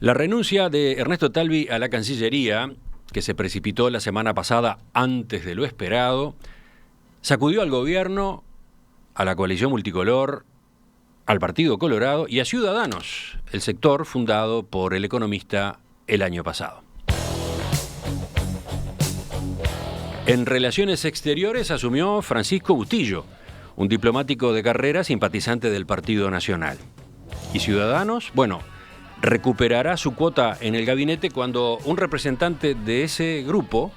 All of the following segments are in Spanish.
La renuncia de Ernesto Talvi a la Cancillería, que se precipitó la semana pasada antes de lo esperado, sacudió al gobierno, a la coalición multicolor, al Partido Colorado y a Ciudadanos, el sector fundado por el economista el año pasado. En Relaciones Exteriores asumió Francisco Bustillo, un diplomático de carrera simpatizante del Partido Nacional. Y Ciudadanos, recuperará su cuota en el gabinete cuando un representante de ese grupo,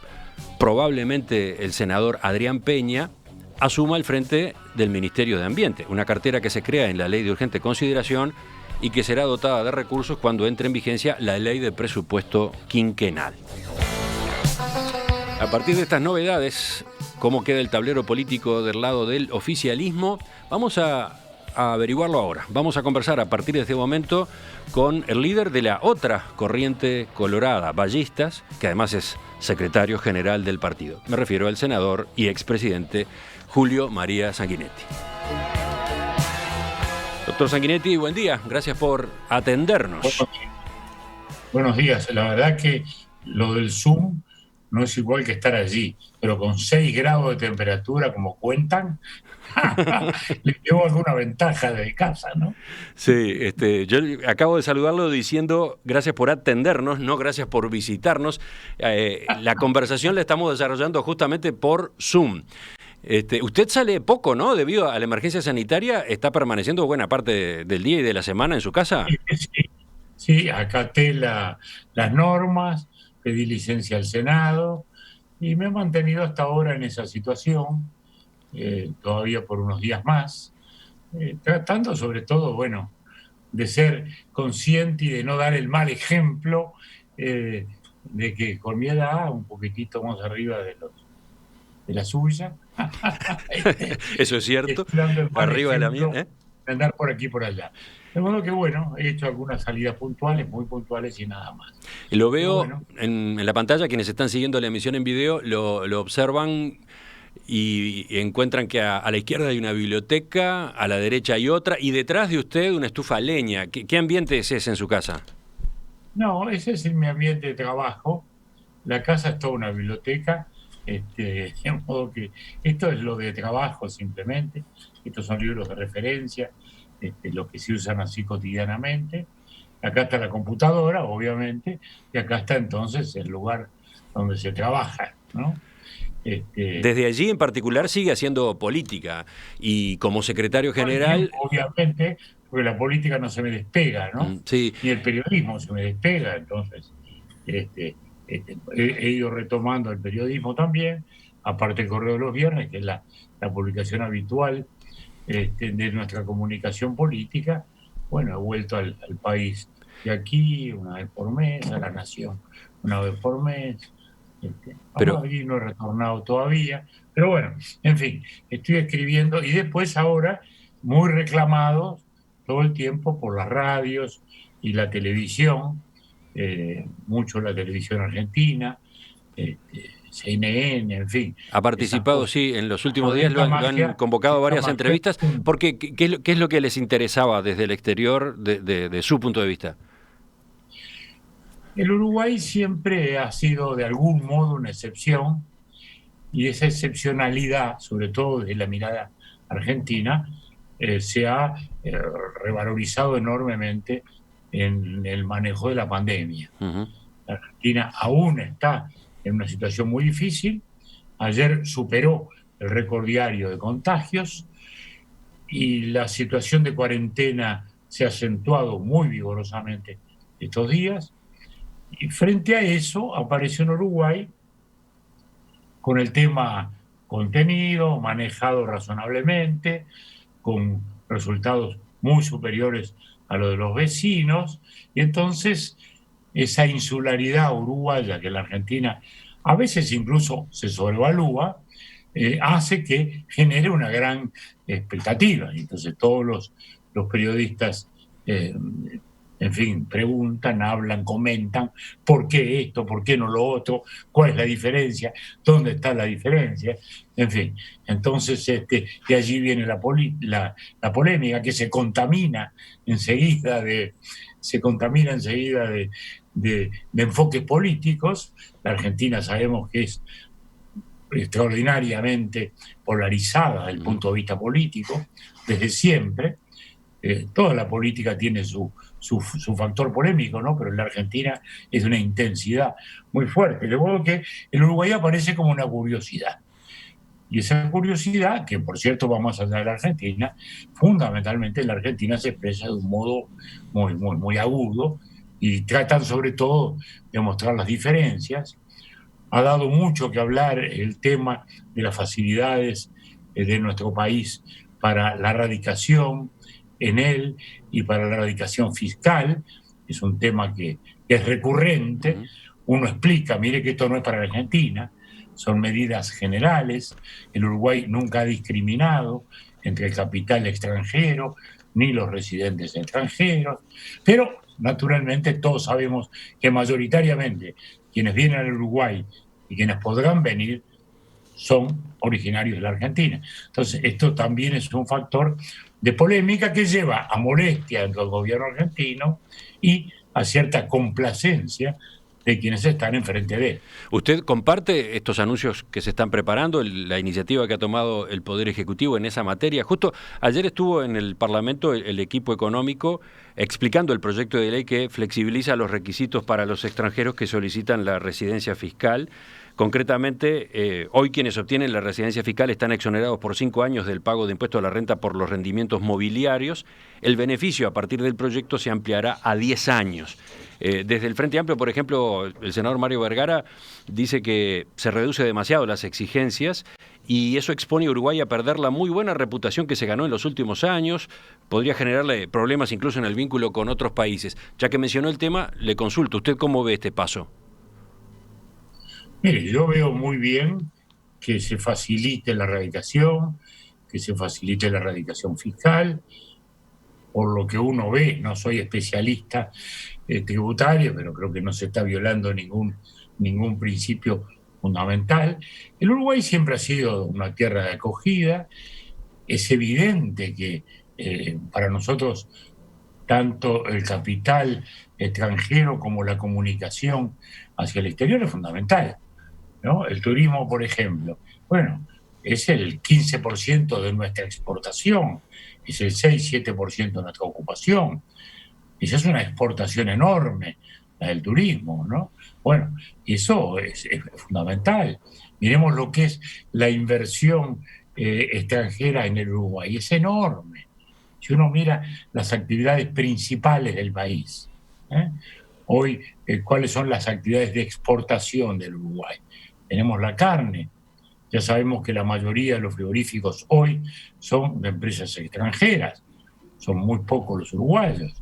probablemente el senador Adrián Peña, asuma el frente del Ministerio de Ambiente, una cartera que se crea en la Ley de Urgente Consideración y que será dotada de recursos cuando entre en vigencia la Ley de Presupuesto Quinquenal. A partir de estas novedades, cómo queda el tablero político del lado del oficialismo, vamos a averiguarlo ahora. Vamos a conversar a partir de este momento con el líder de la otra corriente colorada, Ballistas, que además es secretario general del partido. Me refiero al senador y expresidente Julio María Sanguinetti. Doctor Sanguinetti, buen día. Gracias por atendernos. Buenos días. La verdad que lo del Zoom no es igual que estar allí, pero con 6 grados de temperatura, como cuentan, le llevo alguna ventaja de casa, ¿no? Sí, yo acabo de saludarlo diciendo gracias por atendernos, no gracias por visitarnos. La conversación la estamos desarrollando justamente por Zoom. Usted sale poco, ¿no? Debido a la emergencia sanitaria, ¿está permaneciendo buena parte del día y de la semana en su casa? Sí, acaté las normas, pedí licencia al Senado y me he mantenido hasta ahora en esa situación, todavía por unos días más, tratando sobre todo, de ser consciente y de no dar el mal ejemplo, de que con mi edad, un poquitito más arriba de la suya, Eso es cierto, estoy dando el mal arriba de la mía, ejemplo de andar por aquí y por allá. De modo que he hecho algunas salidas puntuales, muy puntuales y nada más. Lo Pero veo bueno, en la pantalla, quienes están siguiendo la emisión en video lo observan y encuentran que a la izquierda hay una biblioteca, a la derecha hay otra, y detrás de usted una estufa a leña. ¿Qué ambiente es ese en su casa? no, ese es mi ambiente de trabajo. La casa es toda una biblioteca, de modo que esto es lo de trabajo simplemente. Estos son libros de referencia, los que se usan así cotidianamente. Acá está la computadora, obviamente, y acá está entonces el lugar donde se trabaja, ¿no? Desde allí en particular sigue haciendo política y como secretario Todo el general, tiempo, obviamente, porque la política no se me despega, ¿no? sí, Ni el periodismo se me despega, entonces he ido retomando el periodismo también, aparte el Correo de los Viernes, que es la publicación habitual de nuestra comunicación política. He vuelto al país de aquí una vez por mes, a La Nación una vez por mes. A pero Madrid no he retornado todavía, pero bueno, en fin, estoy escribiendo y después ahora muy reclamados todo el tiempo por las radios y la televisión, mucho la televisión argentina, CNN, en fin, ha esas participado, cosas. sí, en los últimos Sobre días lo han convocado a esta varias magia, entrevistas, porque ¿qué es lo que les interesaba desde el exterior de su punto de vista? el Uruguay siempre ha sido de algún modo una excepción y esa excepcionalidad, sobre todo desde la mirada argentina, se ha revalorizado enormemente en el manejo de la pandemia. Uh-huh. La Argentina aún está en una situación muy difícil. Ayer superó el récord diario de contagios y la situación de cuarentena se ha acentuado muy vigorosamente estos días. Y frente a eso apareció en Uruguay con el tema contenido, manejado razonablemente, con resultados muy superiores a lo de los vecinos, y entonces esa insularidad uruguaya que la Argentina a veces incluso se sobrevalúa, hace que genere una gran expectativa. Entonces todos los periodistas en fin, preguntan, hablan, comentan, ¿por qué esto? ¿Por qué no lo otro? ¿Cuál es la diferencia? ¿Dónde está la diferencia? En fin, entonces de allí viene la polémica que se contamina enseguida de enfoques políticos. La Argentina sabemos que es extraordinariamente polarizada desde el punto de vista político, desde siempre. Toda la política tiene su factor polémico, ¿no? Pero en la Argentina es de una intensidad muy fuerte. De modo que el Uruguay aparece como una curiosidad. Y esa curiosidad, que por cierto va más allá de la Argentina, fundamentalmente en la Argentina se expresa de un modo muy agudo y tratan sobre todo de mostrar las diferencias. Ha dado mucho que hablar el tema de las facilidades de nuestro país para la radicación en él y para la erradicación fiscal. Es un tema que es recurrente. Uno explica, mire que esto no es para la Argentina, son medidas generales. El Uruguay nunca ha discriminado entre el capital extranjero ni los residentes extranjeros, pero naturalmente todos sabemos que mayoritariamente quienes vienen al Uruguay y quienes podrán venir son originarios de la Argentina. Entonces, esto también es un factor de polémica que lleva a molestia dentro del gobierno argentino y a cierta complacencia de quienes están enfrente de él. ¿Usted comparte estos anuncios que se están preparando, la iniciativa que ha tomado el Poder Ejecutivo en esa materia? Justo ayer estuvo en el Parlamento el equipo económico explicando el proyecto de ley que flexibiliza los requisitos para los extranjeros que solicitan la residencia fiscal. Concretamente, hoy quienes obtienen la residencia fiscal están exonerados por 5 años del pago de impuesto a la renta por los rendimientos mobiliarios. El beneficio a partir del proyecto se ampliará a 10 años. Desde el Frente Amplio, por ejemplo, el senador Mario Vergara dice que se reduce demasiado las exigencias y eso expone a Uruguay a perder la muy buena reputación que se ganó en los últimos años. Podría generarle problemas incluso en el vínculo con otros países. Ya que mencionó el tema, le consulto, ¿usted cómo ve este paso? Mire, yo veo muy bien que se facilite la erradicación, que se facilite la erradicación fiscal. Por lo que uno ve, no soy especialista tributario, pero creo que no se está violando ningún principio fundamental. El Uruguay siempre ha sido una tierra de acogida. Es evidente que para nosotros tanto el capital extranjero como la comunicación hacia el exterior es fundamental, ¿no? El turismo, por ejemplo, bueno, es el 15% de nuestra exportación, es el 6-7% de nuestra ocupación. Esa es una exportación enorme, la del turismo, ¿no? Bueno, eso es fundamental. Miremos lo que es la inversión extranjera en el Uruguay, es enorme. Si uno mira las actividades principales del país, hoy, ¿cuáles son las actividades de exportación del Uruguay? Tenemos la carne. Ya sabemos que la mayoría de los frigoríficos hoy son de empresas extranjeras, son muy pocos los uruguayos.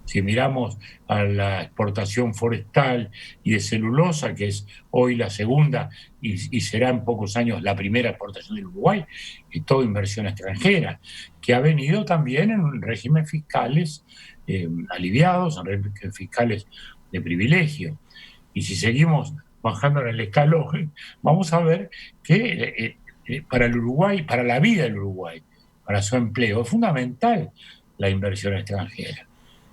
Si miramos a la exportación forestal y de celulosa, que es hoy la segunda y será en pocos años la primera exportación del Uruguay, es toda inversión extranjera, que ha venido también en regímenes fiscales aliviados, en regímenes fiscales de privilegio. Y si seguimos bajando en el escalón, vamos a ver que para el Uruguay, para la vida del Uruguay, para su empleo, es fundamental la inversión extranjera.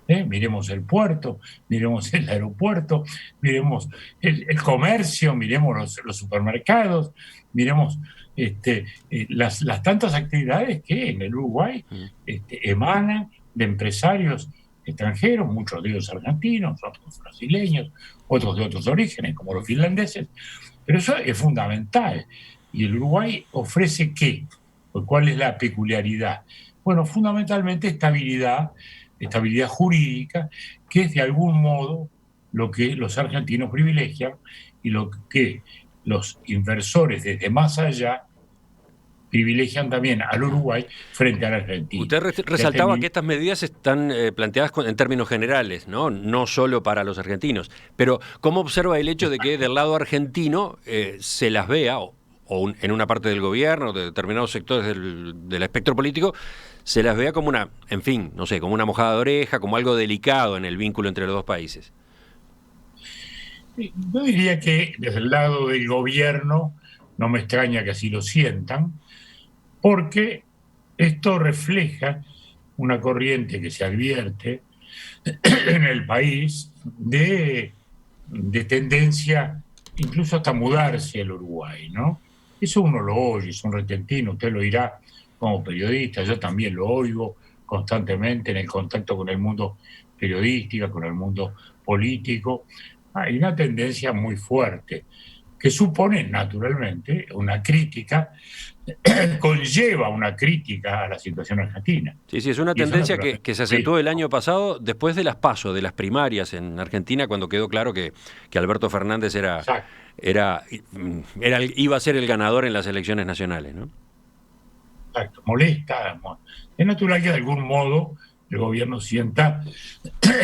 Miremos el puerto, miremos el aeropuerto, miremos el comercio, miremos los supermercados, miremos las tantas actividades que en el Uruguay emanan de empresarios extranjeros, muchos de ellos argentinos, otros brasileños, otros de otros orígenes, como los finlandeses, pero eso es fundamental. ¿Y el Uruguay ofrece qué? ¿Cuál es la peculiaridad? Bueno, fundamentalmente estabilidad jurídica, que es de algún modo lo que los argentinos privilegian y lo que los inversores desde más allá privilegian también al Uruguay frente a la Argentina. Usted resaltaba que estas medidas están planteadas en términos generales, no solo para los argentinos. Pero, ¿cómo observa el hecho de que del lado argentino se las vea, o en una parte del gobierno, de determinados sectores del espectro político, se las vea como una, en fin, no sé, como una mojada de oreja, como algo delicado en el vínculo entre los dos países. Yo diría que desde el lado del gobierno no me extraña que así lo sientan, porque esto refleja una corriente que se advierte en el país de tendencia incluso hasta mudarse al Uruguay, ¿no? Eso uno lo oye, es un repentino, usted lo dirá como periodista, yo también lo oigo constantemente en el contacto con el mundo periodístico, con el mundo político. Hay una tendencia muy fuerte que supone naturalmente una crítica, conlleva una crítica a la situación argentina. Sí, sí, es una tendencia que se acentuó el año pasado después de las PASO, de las primarias en Argentina, cuando quedó claro que Alberto Fernández iba a ser el ganador en las elecciones nacionales, ¿no? Exacto, molesta. Es natural que de algún modo el gobierno sienta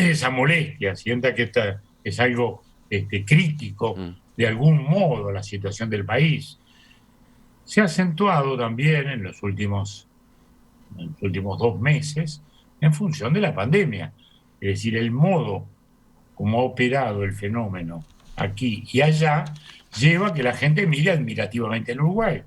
esa molestia, sienta que es algo crítico de algún modo a la situación del país. Se ha acentuado también en los últimos 2 meses en función de la pandemia. Es decir, el modo como ha operado el fenómeno aquí y allá lleva a que la gente mire admirativamente en Uruguay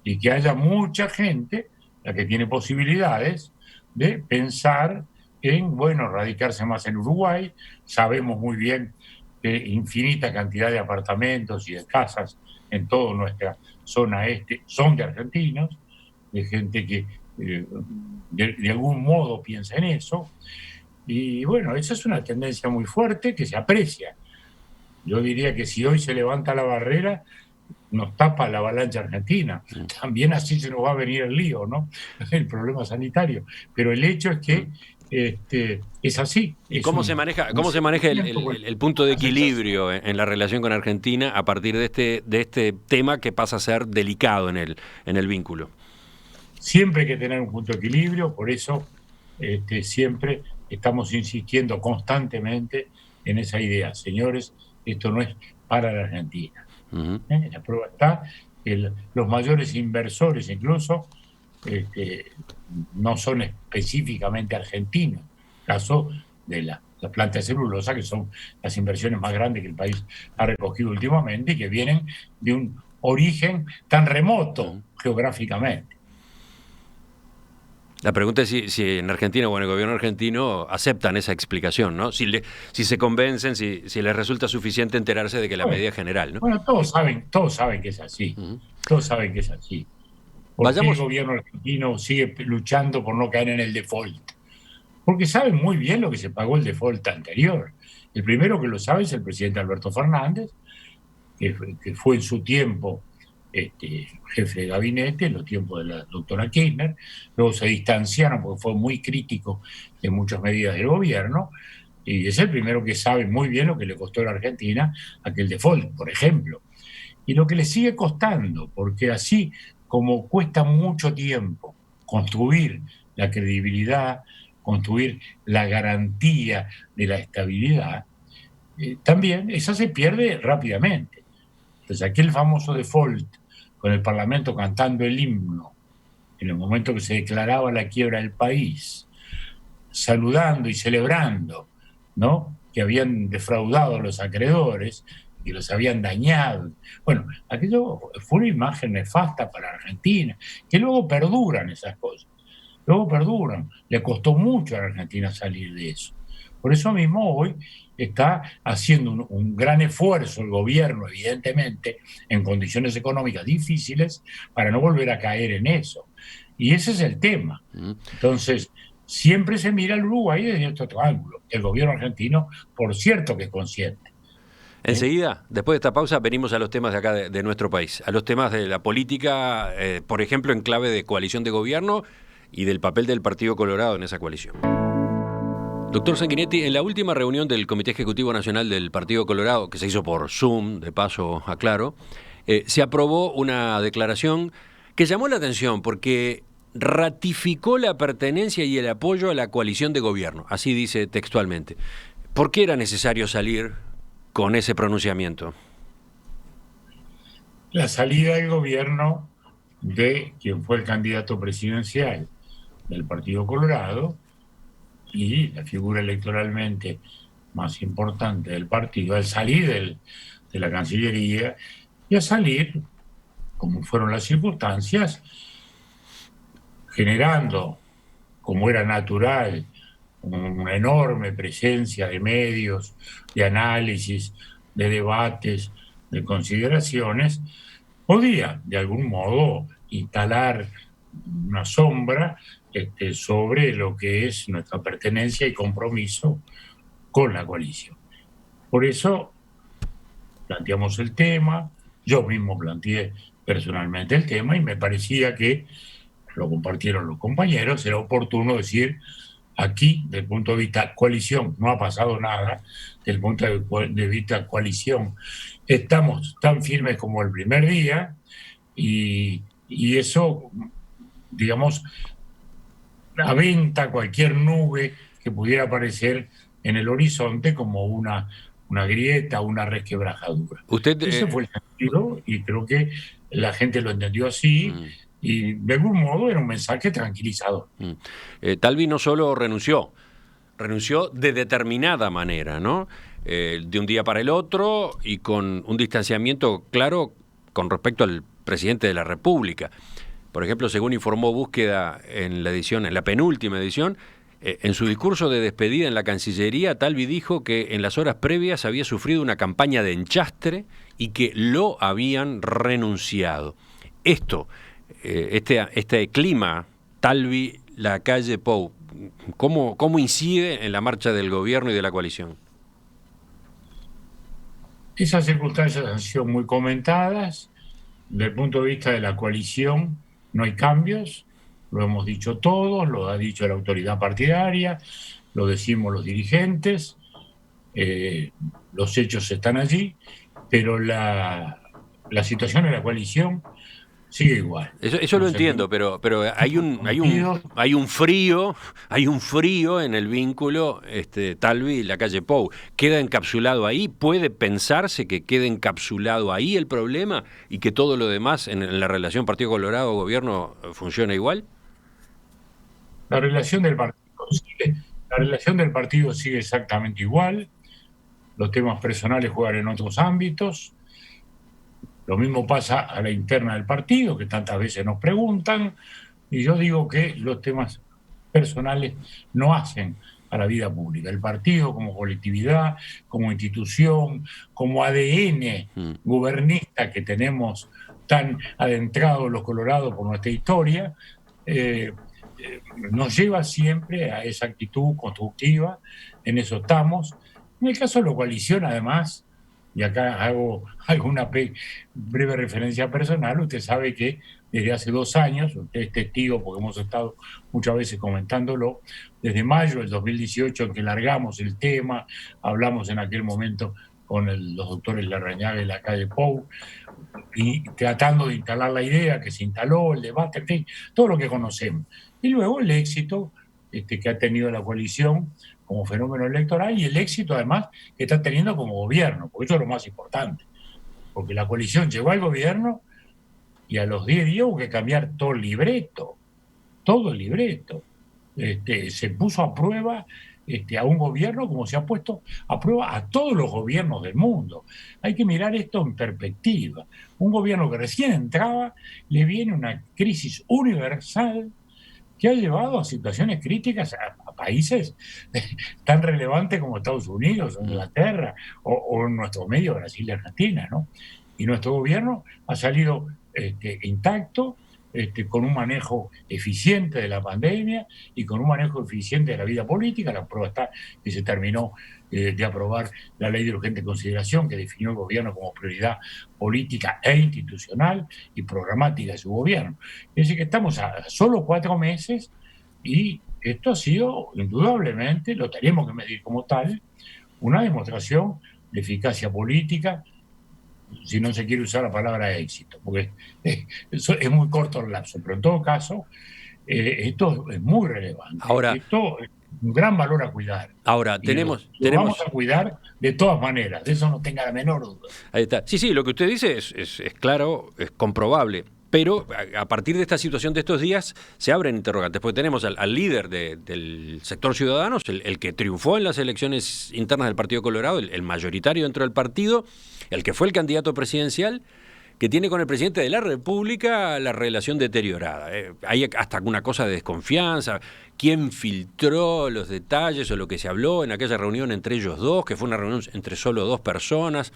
y que haya mucha gente, la que tiene posibilidades de pensar en, bueno, radicarse más en Uruguay. Sabemos muy bien que infinita cantidad de apartamentos y de casas en toda nuestra zona este son de argentinos, de gente que de algún modo piensa en eso. Y bueno, esa es una tendencia muy fuerte que se aprecia. Yo diría que si hoy se levanta la barrera, nos tapa la avalancha argentina. También así se nos va a venir el lío, ¿no? El problema sanitario. Pero el hecho es que es así. ¿Cómo se maneja el punto de equilibrio en la relación con Argentina a partir de este tema que pasa a ser delicado en el vínculo? Siempre hay que tener un punto de equilibrio, por eso siempre estamos insistiendo constantemente en esa idea. Señores, esto no es para la Argentina. La prueba está que los mayores inversores incluso no son específicamente argentinos. Caso de la planta de celulosa, que son las inversiones más grandes que el país ha recogido últimamente y que vienen de un origen tan remoto geográficamente. La pregunta es si en Argentina o en el gobierno argentino aceptan esa explicación, ¿no? Si se convencen, si les resulta suficiente enterarse de que la medida es general, ¿no? Bueno, todos saben que es así. Todos saben que es así. ¿Por qué el gobierno argentino sigue luchando por no caer en el default? Porque saben muy bien lo que se pagó el default anterior. El primero que lo sabe es el presidente Alberto Fernández, que fue en su tiempo jefe de gabinete en los tiempos de la doctora Kirchner. Luego se distanciaron porque fue muy crítico de muchas medidas del gobierno, y es el primero que sabe muy bien lo que le costó a la Argentina aquel default, por ejemplo, y lo que le sigue costando, porque así como cuesta mucho tiempo construir la credibilidad, construir la garantía de la estabilidad, también esa se pierde rápidamente. Entonces aquel famoso default con el Parlamento cantando el himno, en el momento que se declaraba la quiebra del país, saludando y celebrando, ¿no?, que habían defraudado a los acreedores, que los habían dañado. Bueno, aquello fue una imagen nefasta para Argentina, que luego perduran esas cosas. Luego perduran. Le costó mucho a la Argentina salir de eso. Por eso mismo hoy está haciendo un gran esfuerzo el gobierno, evidentemente, en condiciones económicas difíciles, para no volver a caer en eso. Y ese es el tema. Entonces, siempre se mira al Uruguay desde otro ángulo. El gobierno argentino, por cierto, que es consciente. Enseguida, después de esta pausa, venimos a los temas de acá de nuestro país, a los temas de la política, por ejemplo, en clave de coalición de gobierno y del papel del Partido Colorado en esa coalición. Doctor Sanguinetti, en la última reunión del Comité Ejecutivo Nacional del Partido Colorado, que se hizo por Zoom, de paso aclaro, se aprobó una declaración que llamó la atención porque ratificó la pertenencia y el apoyo a la coalición de gobierno, así dice textualmente. ¿Por qué era necesario salir con ese pronunciamiento? la salida del gobierno de quien fue el candidato presidencial del Partido Colorado y la figura electoralmente más importante del partido, al salir de la Cancillería y a salir, como fueron las circunstancias, generando, como era natural, una enorme presencia de medios, de análisis, de debates, de consideraciones, podía de algún modo instalar una sombra sobre lo que es nuestra pertenencia y compromiso con la coalición. Por eso planteamos el tema, yo mismo planteé personalmente el tema y me parecía que lo compartieron los compañeros, era oportuno decir, aquí, desde el punto de vista coalición, no ha pasado nada, desde el punto de vista coalición, estamos tan firmes como el primer día y eso, digamos, aventa cualquier nube que pudiera aparecer en el horizonte como una grieta, una resquebrajadura. Ese fue el sentido y creo que la gente lo entendió así y de algún modo era un mensaje tranquilizador. Talvi no solo renunció de determinada manera, ¿no? De un día para el otro y con un distanciamiento claro con respecto al presidente de la República. Por ejemplo, según informó Búsqueda en la penúltima edición, en su discurso de despedida en la Cancillería, Talvi dijo que en las horas previas había sufrido una campaña de enchastre y que lo habían renunciado. Este clima, Talvi, la calle Pou, ¿cómo incide en la marcha del gobierno y de la coalición? Esas circunstancias han sido muy comentadas. Desde el punto de vista de la coalición, no hay cambios, lo hemos dicho todos, lo ha dicho la autoridad partidaria, lo decimos los dirigentes, los hechos están allí, pero la situación de la coalición sigue igual. Eso lo entiendo, pero hay un frío en el vínculo Talvi y la calle Pou. ¿Queda encapsulado ahí? ¿Puede pensarse que quede encapsulado ahí el problema y que todo lo demás en la relación Partido Colorado-Gobierno funciona igual? La relación del partido sigue exactamente igual. Los temas personales juegan en otros ámbitos. Lo mismo pasa a la interna del partido, que tantas veces nos preguntan, y yo digo que los temas personales no hacen a la vida pública. El partido como colectividad, como institución, como ADN gubernista que tenemos tan adentrado los colorados por nuestra historia, nos lleva siempre a esa actitud constructiva, en eso estamos. En el caso de la coalición, además, y acá hago una breve referencia personal, usted sabe que desde hace 2 años, usted es testigo porque hemos estado muchas veces comentándolo, desde mayo del 2018 en que largamos el tema, hablamos en aquel momento con los doctores Larrañaga y la calle Pou, y tratando de instalar la idea que se instaló, el debate, en fin, todo lo que conocemos. Y luego el éxito que ha tenido la coalición como fenómeno electoral y el éxito además que está teniendo como gobierno, porque eso es lo más importante, porque la coalición llegó al gobierno y a los 10 días hubo que cambiar todo el libreto, se puso a prueba a un gobierno como se ha puesto a prueba a todos los gobiernos del mundo. Hay que mirar esto en perspectiva. Un gobierno que recién entraba, le viene una crisis universal que ha llevado a situaciones críticas a países tan relevantes como Estados Unidos, o Inglaterra, o nuestro medio Brasil y Argentina, ¿no? Y nuestro gobierno ha salido intacto, con un manejo eficiente de la pandemia y con un manejo eficiente de la vida política. La prueba está que se terminó de aprobar la ley de urgente consideración que definió el gobierno como prioridad política e institucional y programática de su gobierno. Es decir, que estamos a solo 4 meses y esto ha sido, indudablemente, lo tenemos que medir como tal, una demostración de eficacia política, si no se quiere usar la palabra éxito, porque eso es muy corto el lapso, pero en todo caso, esto es muy relevante. Ahora, esto un gran valor a cuidar. Ahora, Y lo vamos a cuidar de todas maneras, de eso no tenga la menor duda. Ahí está. Sí, sí, lo que usted dice es claro, es comprobable. Pero a partir de esta situación de estos días se abren interrogantes, porque tenemos al líder del sector Ciudadanos, el que triunfó en las elecciones internas del Partido Colorado, el mayoritario dentro del partido, el que fue el candidato presidencial, que tiene con el presidente de la República la relación deteriorada. Hay hasta una cosa de desconfianza. ¿Quién filtró los detalles o lo que se habló en aquella reunión entre ellos dos, que fue una reunión entre solo dos personas,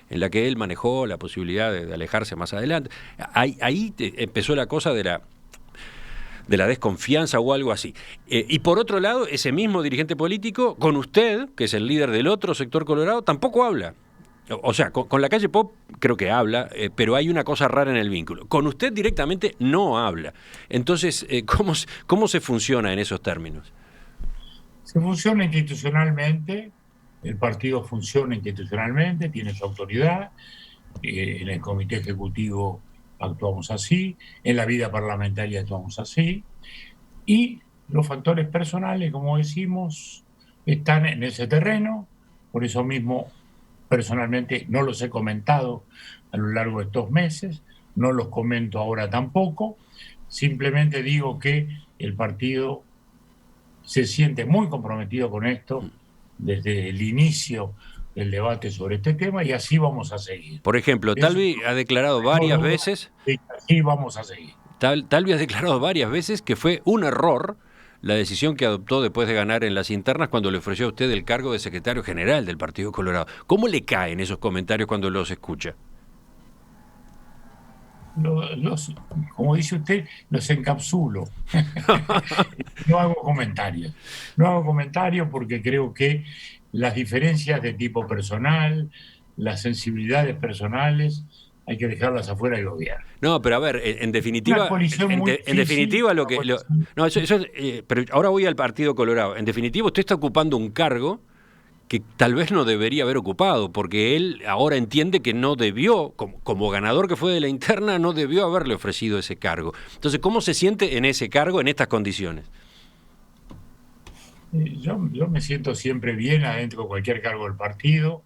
en la que él manejó la posibilidad de alejarse más adelante? Ahí empezó la cosa de la desconfianza o algo así. Y por otro lado, ese mismo dirigente político, con usted, que es el líder del otro sector colorado, tampoco habla. O sea, con la calle Pop creo que habla, pero hay una cosa rara en el vínculo. Con usted directamente no habla. Entonces, ¿cómo se funciona en esos términos? Se funciona institucionalmente, el partido funciona institucionalmente, tiene su autoridad, en el comité ejecutivo actuamos así, en la vida parlamentaria actuamos así, y los factores personales, como decimos, están en ese terreno, por eso mismo personalmente no los he comentado a lo largo de estos meses, no los comento ahora tampoco, simplemente digo que el partido se siente muy comprometido con esto desde el inicio del debate sobre este tema y así vamos a seguir. Por ejemplo, Talvi ha declarado varias veces... Así vamos a seguir. Talvi ha declarado varias veces que fue un error la decisión que adoptó después de ganar en las internas cuando le ofreció a usted el cargo de secretario general del Partido Colorado. ¿Cómo le caen esos comentarios cuando los escucha? Como dice usted, los encapsulo. No hago comentarios. No hago comentarios porque creo que las diferencias de tipo personal, las sensibilidades personales, hay que dejarlas afuera del gobierno. No, pero a ver, en definitiva, en definitiva pero ahora voy al Partido Colorado. En definitiva, usted está ocupando un cargo que tal vez no debería haber ocupado, porque él ahora entiende que no debió, como ganador que fue de la interna, no debió haberle ofrecido ese cargo. Entonces, ¿cómo se siente en ese cargo, en estas condiciones? Yo me siento siempre bien adentro de cualquier cargo del partido.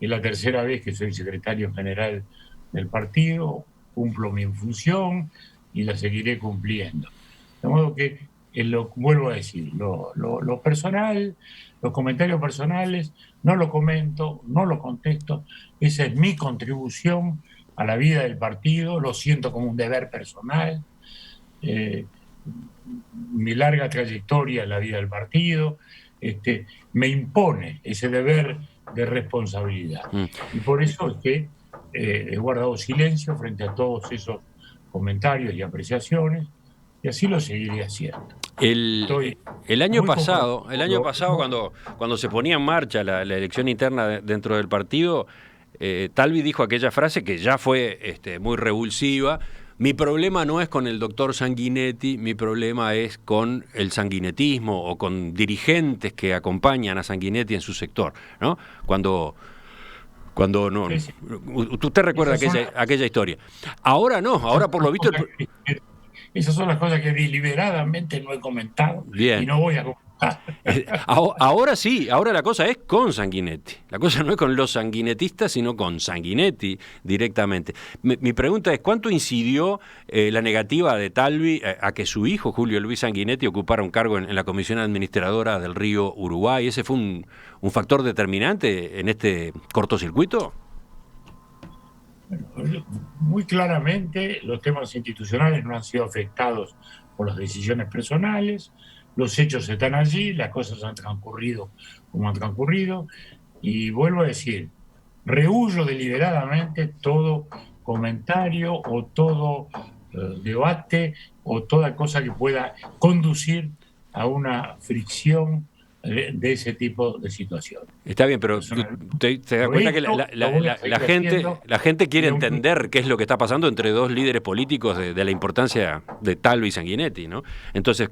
Es la tercera vez que soy secretario general del partido, cumplo mi función y la seguiré cumpliendo. De modo que, vuelvo a decir, lo personal, los comentarios personales, no lo comento, no lo contesto, esa es mi contribución a la vida del partido, lo siento como un deber personal, mi larga trayectoria en la vida del partido, me impone ese deber de responsabilidad. Y por eso es que he guardado silencio frente a todos esos comentarios y apreciaciones, y así lo seguiré haciendo. El año pasado cuando se ponía en marcha la elección interna dentro del partido, Talvi dijo aquella frase que ya fue muy revulsiva: mi problema no es con el doctor Sanguinetti, mi problema es con el sanguinetismo o con dirigentes que acompañan a Sanguinetti en su sector, ¿no? Cuando no, sí. Usted recuerda aquella historia. Ahora no, ahora por lo visto... Esas son las cosas que deliberadamente no he comentado. Bien. Y no voy a comentar. Ahora sí, ahora la cosa es con Sanguinetti. La cosa no es con los sanguinetistas, sino con Sanguinetti directamente. Mi pregunta es, ¿cuánto incidió la negativa de Talvi a que su hijo, Julio Luis Sanguinetti, ocupara un cargo en la Comisión Administradora del Río Uruguay? ¿Ese fue un factor determinante en este cortocircuito? Muy claramente los temas institucionales no han sido afectados por las decisiones personales, los hechos están allí, las cosas han transcurrido como han transcurrido, y vuelvo a decir, rehuyo deliberadamente todo comentario o todo debate o toda cosa que pueda conducir a una fricción de ese tipo de situaciones. Está bien, pero te das cuenta que la gente quiere entender qué es lo que está pasando entre dos líderes políticos de la importancia de Talvi y Sanguinetti, ¿no? Entonces,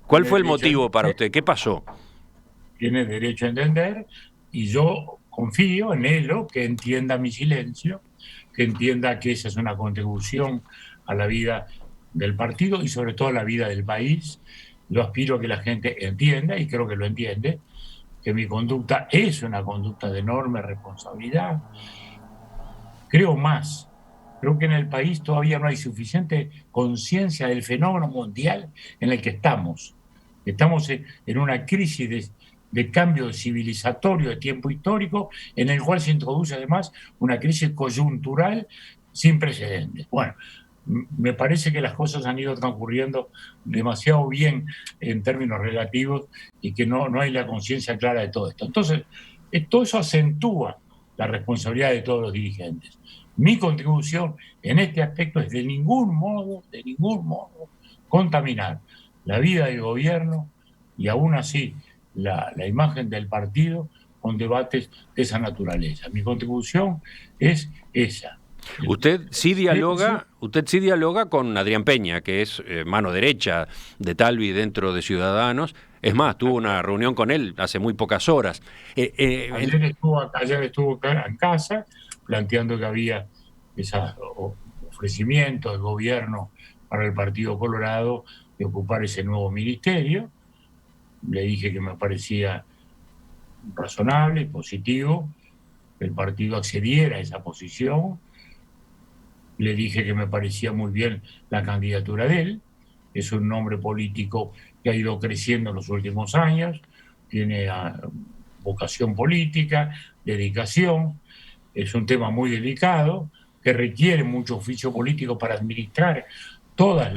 ¿cuál fue el motivo para usted? ¿Qué pasó? Tiene derecho a entender y yo confío en él, que entienda mi silencio, que entienda que esa es una contribución a la vida del partido y sobre todo a la vida del país. Yo aspiro a que la gente entienda, y creo que lo entiende, que mi conducta es una conducta de enorme responsabilidad. Creo más, creo que en el país todavía no hay suficiente conciencia del fenómeno mundial en el que estamos. Estamos en una crisis de cambio civilizatorio de tiempo histórico, en el cual se introduce además una crisis coyuntural sin precedentes. Bueno, me parece que las cosas han ido transcurriendo demasiado bien en términos relativos y que no hay la conciencia clara de todo esto. Entonces, todo eso acentúa la responsabilidad de todos los dirigentes. Mi contribución en este aspecto es de ningún modo, contaminar la vida del gobierno y aún así la imagen del partido con debates de esa naturaleza. Mi contribución es esa. Usted sí dialoga con Adrián Peña, que es mano derecha de Talvi dentro de Ciudadanos. Es más, tuvo una reunión con él hace muy pocas horas. Ayer estuvo en casa planteando que había ese ofrecimiento del gobierno para el Partido Colorado de ocupar ese nuevo ministerio. Le dije que me parecía razonable y positivo que el partido accediera a esa posición. Le dije que me parecía muy bien la candidatura de él. Es un nombre político que ha ido creciendo en los últimos años, tiene vocación política, dedicación, es un tema muy delicado que requiere mucho oficio político para administrar todas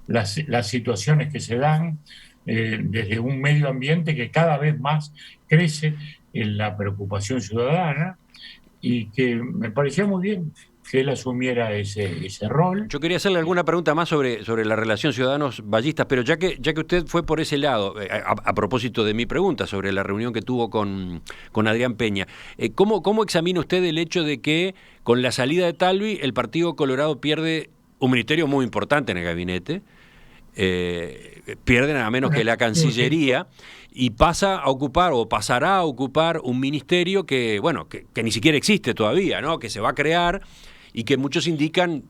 las situaciones que se dan desde un medio ambiente que cada vez más crece en la preocupación ciudadana, y que me parecía muy bien que él asumiera ese rol. Yo quería hacerle alguna pregunta más sobre la relación ciudadanos-ballistas, pero ya que usted fue por ese lado, a propósito de mi pregunta sobre la reunión que tuvo con Adrián Peña, ¿cómo examina usted el hecho de que con la salida de Talvi el Partido Colorado pierde un ministerio muy importante en el gabinete? Pierde nada menos que la Cancillería y pasa a ocupar o pasará a ocupar un ministerio que ni siquiera existe todavía, ¿no? Que se va a crear y que muchos indican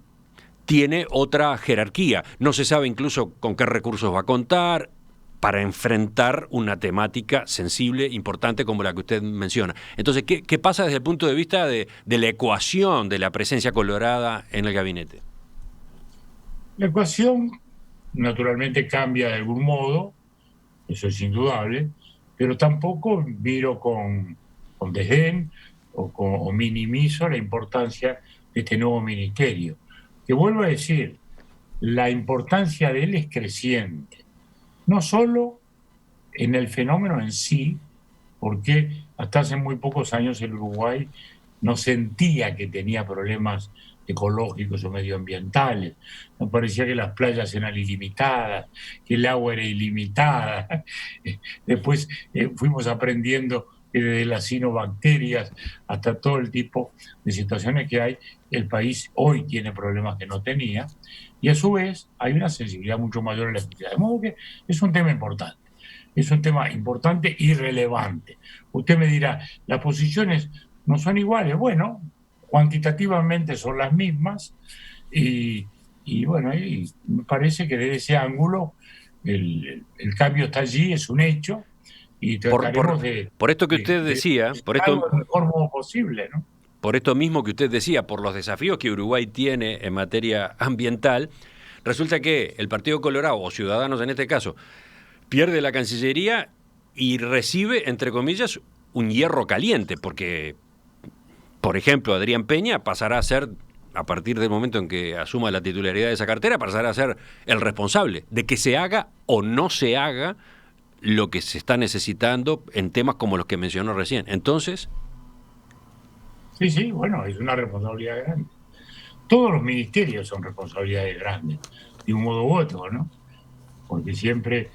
tiene otra jerarquía. No se sabe incluso con qué recursos va a contar para enfrentar una temática sensible, importante como la que usted menciona. Entonces, ¿qué pasa desde el punto de vista de la ecuación de la presencia colorada en el gabinete? La ecuación naturalmente cambia de algún modo, eso es indudable, pero tampoco miro con desdén o minimizo la importancia de este nuevo ministerio. Que vuelvo a decir, la importancia de él es creciente, no solo en el fenómeno en sí, porque hasta hace muy pocos años el Uruguay no sentía que tenía problemas ecológicos o medioambientales. Nos parecía que las playas eran ilimitadas, que el agua era ilimitada. Después fuimos aprendiendo que desde las cinobacterias hasta todo el tipo de situaciones que hay, el país hoy tiene problemas que no tenía, y a su vez hay una sensibilidad mucho mayor a la electricidad. De modo que es un tema importante. Es un tema importante y relevante. Usted me dirá, las posiciones no son iguales. Bueno, cuantitativamente son las mismas y me parece que desde ese ángulo el cambio está allí, es un hecho, y trataremos por esto que usted decía, por esto del mejor modo posible, ¿no? Por esto mismo que usted decía, por los desafíos que Uruguay tiene en materia ambiental, resulta que el Partido Colorado, o Ciudadanos en este caso, pierde la Cancillería y recibe, entre comillas, un hierro caliente, porque, por ejemplo, Adrián Peña pasará a ser, a partir del momento en que asuma la titularidad de esa cartera, pasará a ser el responsable de que se haga o no se haga lo que se está necesitando en temas como los que mencionó recién. Entonces... Sí, bueno, es una responsabilidad grande. Todos los ministerios son responsabilidades grandes, de un modo u otro, ¿no? Porque siempre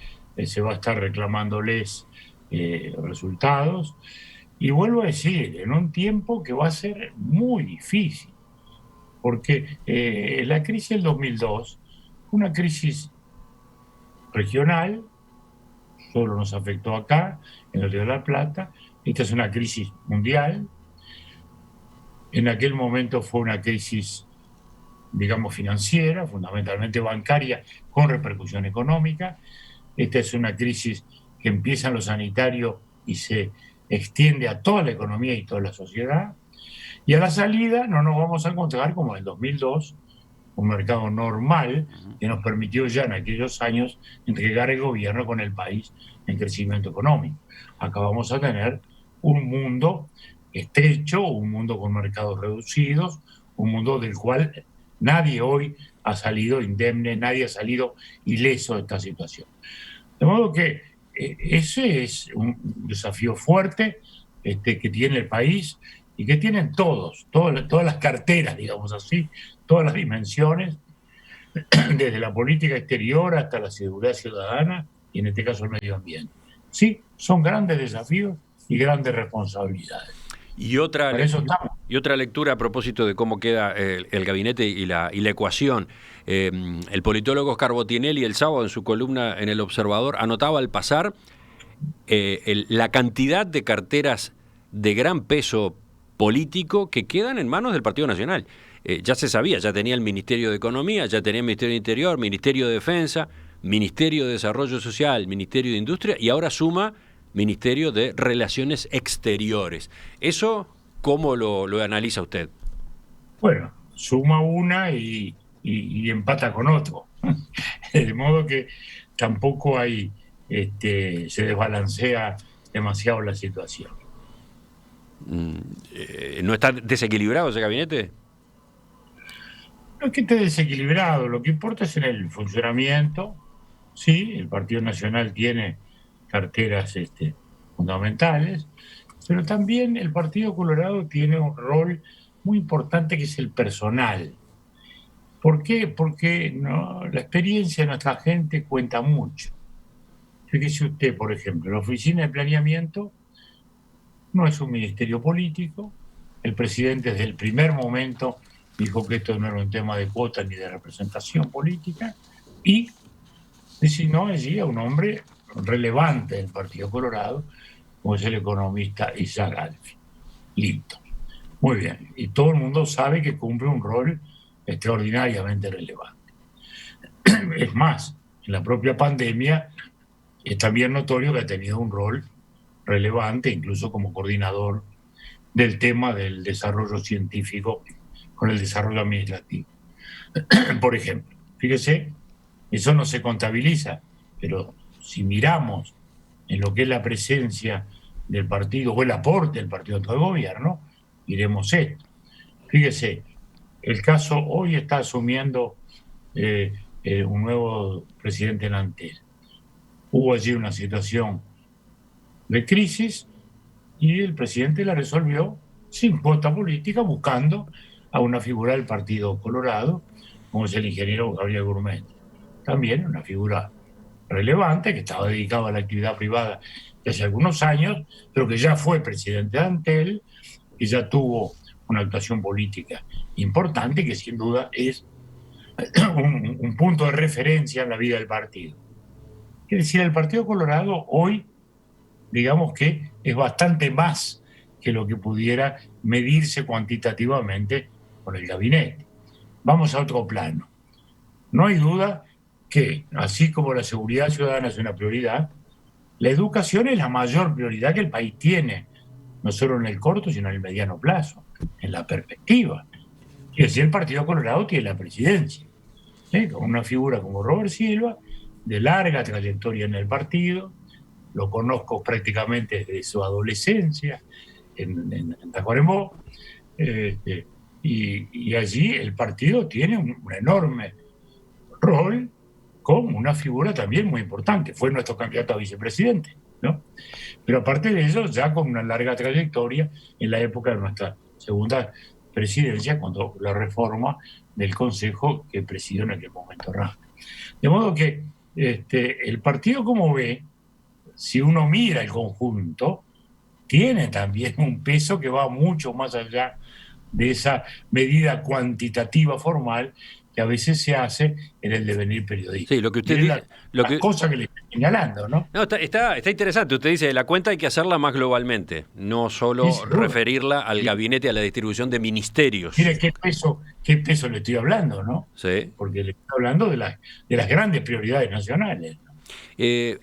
se va a estar reclamándoles resultados. Y vuelvo a decir, en un tiempo que va a ser muy difícil, porque la crisis del 2002 fue una crisis regional, solo nos afectó acá, en el Río de la Plata. Esta es una crisis mundial. En aquel momento fue una crisis, digamos, financiera, fundamentalmente bancaria, con repercusión económica. esta es una crisis que empieza en lo sanitario y se extiende a toda la economía y toda la sociedad. Y a la salida no nos vamos a encontrar como en el 2002, un mercado normal que nos permitió ya en aquellos años entregar el gobierno con el país en crecimiento económico. Acá vamos a tener un mundo estrecho, un mundo con mercados reducidos, un mundo del cual nadie hoy ha salido indemne, nadie ha salido ileso de esta situación. De modo que ese es un desafío fuerte que tiene el país y que tienen todas las carteras, digamos así, todas las dimensiones, desde la política exterior hasta la seguridad ciudadana y en este caso el medio ambiente. Sí, son grandes desafíos y grandes responsabilidades. Y otra lectura a propósito de cómo queda el gabinete y la ecuación. El politólogo Oscar Botinelli el sábado en su columna en El Observador anotaba al pasar la cantidad de carteras de gran peso político que quedan en manos del Partido Nacional. Ya se sabía, ya tenía el Ministerio de Economía, ya tenía el Ministerio de Interior, Ministerio de Defensa, Ministerio de Desarrollo Social, Ministerio de Industria y ahora suma Ministerio de Relaciones Exteriores. ¿Eso cómo lo analiza usted? Bueno, suma una y empata con otro. De modo que tampoco hay se desbalancea demasiado la situación. ¿No está desequilibrado ese gabinete? No es que esté desequilibrado, lo que importa es en el funcionamiento. Sí, el Partido Nacional tiene carteras fundamentales, pero también el Partido Colorado tiene un rol muy importante que es el personal. ¿Por qué? Porque la experiencia de nuestra gente cuenta mucho. Fíjese usted, por ejemplo, la Oficina de Planeamiento no es un ministerio político. El presidente desde el primer momento dijo que esto no era un tema de cuota ni de representación política y designó allí a un hombre relevante del Partido Colorado, como es el economista Isaac Alfi. Listo. Muy bien. Y todo el mundo sabe que cumple un rol extraordinariamente relevante. Es más, en la propia pandemia es también notorio que ha tenido un rol relevante, incluso como coordinador del tema del desarrollo científico con el desarrollo administrativo. Por ejemplo, fíjese, eso no se contabiliza, pero si miramos en lo que es la presencia del partido o el aporte del partido al gobierno, diremos esto. Fíjese, el caso hoy está asumiendo un nuevo presidente en Antel. Hubo allí una situación de crisis y el presidente la resolvió sin cuota política, buscando a una figura del Partido Colorado, como es el ingeniero Gabriel Gourmet. También una figura relevante que estaba dedicado a la actividad privada desde algunos años, pero que ya fue presidente de Antel y ya tuvo una actuación política importante que sin duda es un punto de referencia en la vida del partido. Es decir, el Partido Colorado hoy, digamos que es bastante más que lo que pudiera medirse cuantitativamente con el gabinete. Vamos a otro plano. No hay duda que, así como la seguridad ciudadana es una prioridad, la educación es la mayor prioridad que el país tiene, no solo en el corto, sino en el mediano plazo, en la perspectiva. Y así el Partido Colorado tiene la presidencia, con una figura como Robert Silva, de larga trayectoria en el partido, lo conozco prácticamente desde su adolescencia en Tacuarembó, y allí el partido tiene un enorme rol como una figura también muy importante. Fue nuestro candidato a vicepresidente, ¿no? Pero aparte de eso, ya con una larga trayectoria en la época de nuestra segunda presidencia, cuando la reforma del Consejo que presidió en aquel momento Rasca. De modo que el partido, como ve, si uno mira el conjunto, tiene también un peso que va mucho más allá de esa medida cuantitativa formal que a veces se hace en el devenir periodístico. Sí, lo que usted dice, la cosa que le estoy señalando, ¿no? No, está interesante. Usted dice, la cuenta hay que hacerla más globalmente, no solo referirla al gabinete, a la distribución de ministerios. Mire qué peso le estoy hablando, ¿no? Sí. Porque le estoy hablando de las grandes prioridades nacionales.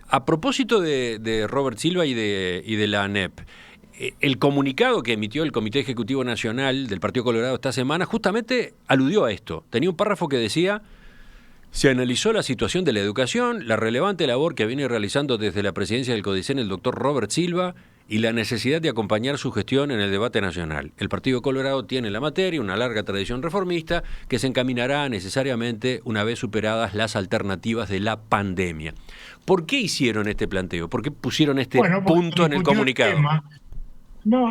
A propósito de Robert Silva y de la ANEP, el comunicado que emitió el Comité Ejecutivo Nacional del Partido Colorado esta semana justamente aludió a esto. Tenía un párrafo que decía: se analizó la situación de la educación, la relevante labor que viene realizando desde la presidencia del CODICEN el doctor Robert Silva y la necesidad de acompañar su gestión en el debate nacional. El Partido Colorado tiene en la materia una larga tradición reformista que se encaminará necesariamente una vez superadas las alternativas de la pandemia. ¿Por qué hicieron este planteo? ¿Por qué pusieron este punto en el comunicado?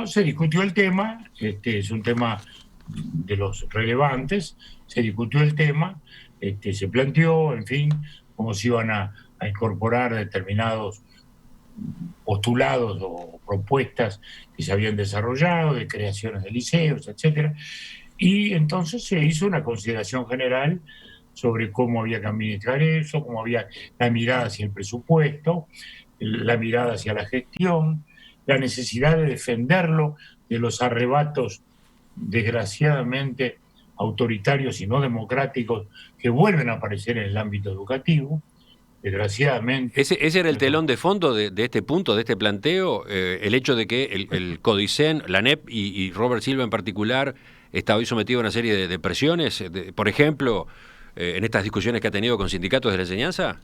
Se discutió el tema, es un tema de los relevantes, se discutió el tema, se planteó, en fin, cómo se iban a incorporar determinados postulados o propuestas que se habían desarrollado, de creaciones de liceos, etcétera. Y entonces se hizo una consideración general sobre cómo había que administrar eso, cómo había la mirada hacia el presupuesto, la mirada hacia la gestión, la necesidad de defenderlo de los arrebatos desgraciadamente autoritarios y no democráticos que vuelven a aparecer en el ámbito educativo. Desgraciadamente. Ese era el telón de fondo de este punto, de este planteo, el hecho de que el CODICEN, la ANEP y Robert Silva en particular está hoy sometido a una serie de presiones, por ejemplo, en estas discusiones que ha tenido con sindicatos de la enseñanza.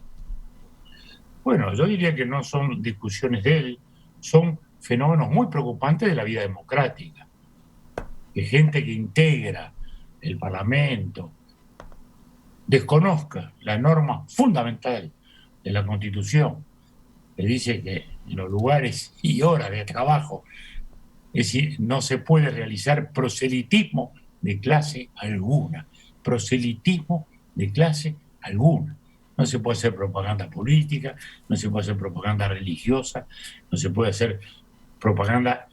Bueno, yo diría que no son discusiones de él, son fenómenos muy preocupantes de la vida democrática. Que gente que integra el Parlamento desconozca la norma fundamental de la Constitución, que dice que en los lugares y horas de trabajo, es decir, no se puede realizar proselitismo de clase alguna. Proselitismo de clase alguna. No se puede hacer propaganda política, no se puede hacer propaganda religiosa, no se puede hacer propaganda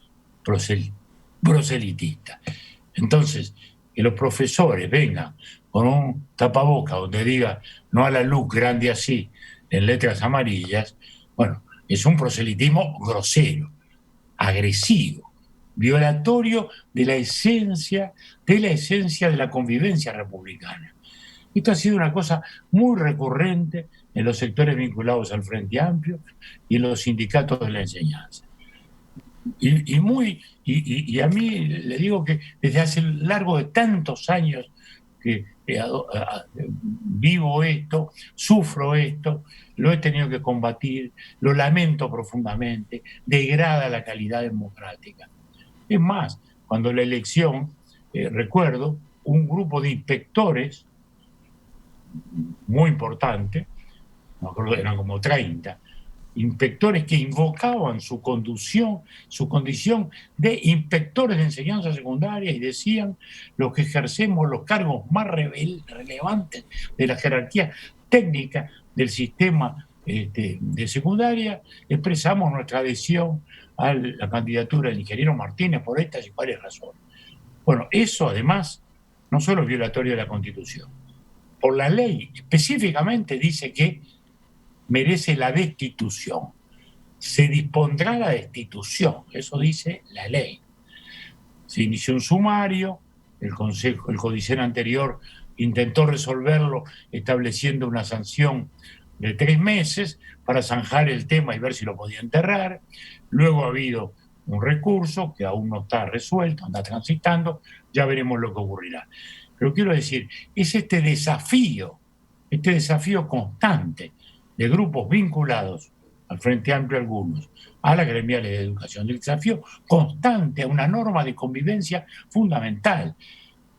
proselitista. Entonces, que los profesores vengan con un tapaboca donde diga no a la luz grande así, en letras amarillas, bueno, es un proselitismo grosero, agresivo, violatorio de la esencia de la convivencia republicana. Esto ha sido una cosa muy recurrente en los sectores vinculados al Frente Amplio y en los sindicatos de la enseñanza. Y a mí le digo que desde hace largo de tantos años que vivo esto, sufro esto, lo he tenido que combatir, lo lamento profundamente, degrada la calidad democrática. Es más, cuando la elección, recuerdo, un grupo de inspectores muy importante, no me acuerdo, eran como 30, inspectores que invocaban su condición de inspectores de enseñanza secundaria y decían: los que ejercemos los cargos más relevantes de la jerarquía técnica del sistema de secundaria, expresamos nuestra adhesión a la candidatura del ingeniero Martínez por estas y varias razones. Bueno, eso además no solo es violatorio de la Constitución, por la ley específicamente dice que merece la destitución. Se dispondrá la destitución, eso dice la ley. Se inició un sumario, el CODICEN anterior intentó resolverlo estableciendo una sanción de 3 meses para zanjar el tema y ver si lo podía enterrar. Luego ha habido un recurso que aún no está resuelto, anda transitando, ya veremos lo que ocurrirá. Pero quiero decir, es este desafío constante de grupos vinculados al Frente Amplio algunos, a las gremiales de educación, del desafío constante a una norma de convivencia fundamental.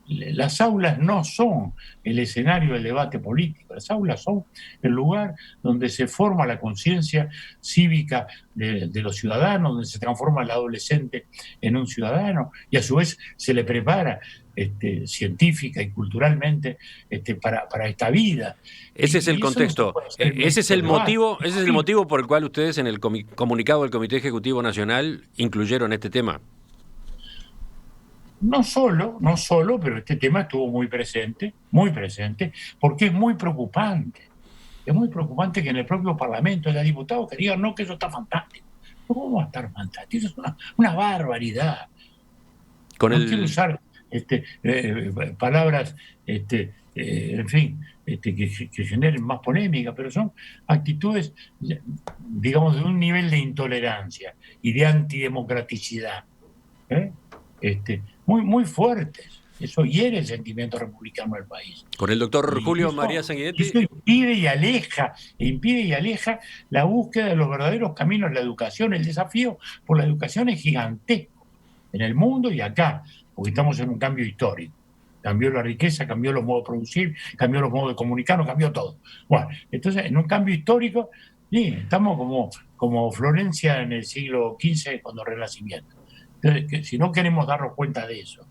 Las aulas no son el escenario del debate político, las aulas son el lugar donde se forma la conciencia cívica de los ciudadanos, donde se transforma el adolescente en un ciudadano y a su vez se le prepara científica y culturalmente para esta vida. Ese es el contexto, ese es el motivo por el cual ustedes en el comunicado del Comité Ejecutivo Nacional incluyeron este tema. No solo, pero este tema estuvo muy presente, porque es muy preocupante. Es muy preocupante que en el propio Parlamento haya diputados que digan no, que eso está fantástico. ¿Cómo va a estar fantástico? Eso es una barbaridad. No quiero usar palabras en fin, que generen más polémica, pero son actitudes, digamos, de un nivel de intolerancia y de antidemocraticidad, ¿eh? Muy, muy fuertes. Eso hiere el sentimiento republicano del país. Con el doctor Y Julio eso, María eso Sanguinetti. impide y aleja la búsqueda de los verdaderos caminos de la educación. El desafío por la educación es gigantesco en el mundo y acá, porque estamos en un cambio histórico. Cambió la riqueza, cambió los modos de producir, cambió los modos de comunicarnos, cambió todo. Bueno, entonces en un cambio histórico, sí, estamos como Florencia en el siglo XV cuando el Renacimiento. Entonces, que si no queremos darnos cuenta de eso,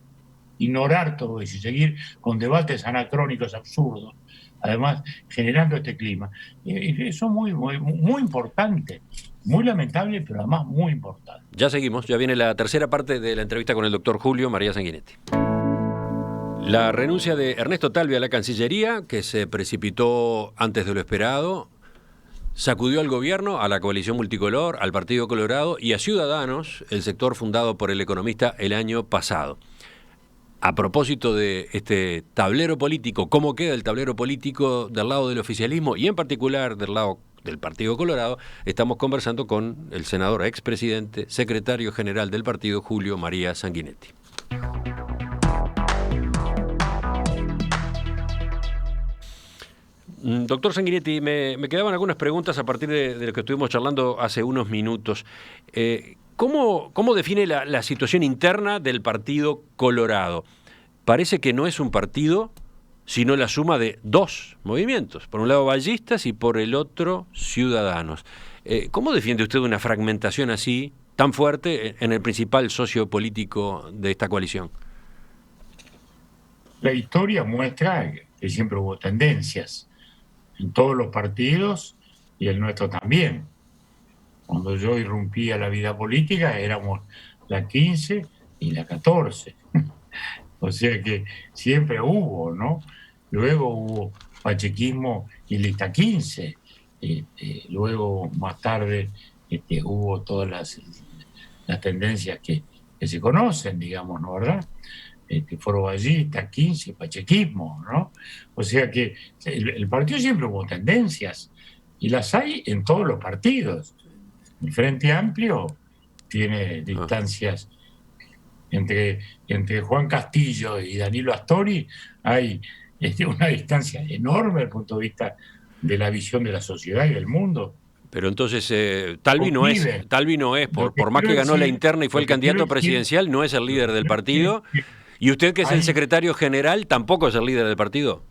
ignorar todo eso y seguir con debates anacrónicos absurdos, además generando este clima, eso es muy, muy, muy importante, muy lamentable, pero además muy importante. Ya seguimos, ya viene la tercera parte de la entrevista con el doctor Julio María Sanguinetti. La renuncia de Ernesto Talvi a la Cancillería, que se precipitó antes de lo esperado, sacudió al gobierno, a la coalición multicolor, al Partido Colorado y a Ciudadanos, el sector fundado por el economista el año pasado. A propósito de este tablero político, ¿cómo queda el tablero político del lado del oficialismo y en particular del lado del Partido Colorado? Estamos conversando con el senador expresidente, secretario general del partido, Julio María Sanguinetti. Doctor Sanguinetti, me quedaban algunas preguntas a partir de lo que estuvimos charlando hace unos minutos. ¿Cómo define la situación interna del Partido Colorado? Parece que no es un partido, sino la suma de dos movimientos. Por un lado ballistas y por el otro ciudadanos. ¿Cómo defiende usted una fragmentación así, tan fuerte, en el principal socio político de esta coalición? La historia muestra que siempre hubo tendencias en todos los partidos y el nuestro también. Cuando yo irrumpí a la vida política éramos la 15 y la 14. O sea que siempre hubo, ¿no? Luego hubo pachequismo y lista 15. Luego, más tarde, hubo todas las tendencias que se conocen, digamos, ¿no? ¿Verdad? Foro ballista, 15, pachequismo, ¿no? O sea que el partido siempre hubo tendencias y las hay en todos los partidos. El Frente Amplio tiene distancias entre Juan Castillo y Danilo Astori, hay una distancia enorme desde el punto de vista de la visión de la sociedad y del mundo. Pero entonces Talvi no es, por más que ganó la interna y fue el candidato presidencial, no es el líder del partido. ¿Y usted, que es el secretario general, tampoco es el líder del partido?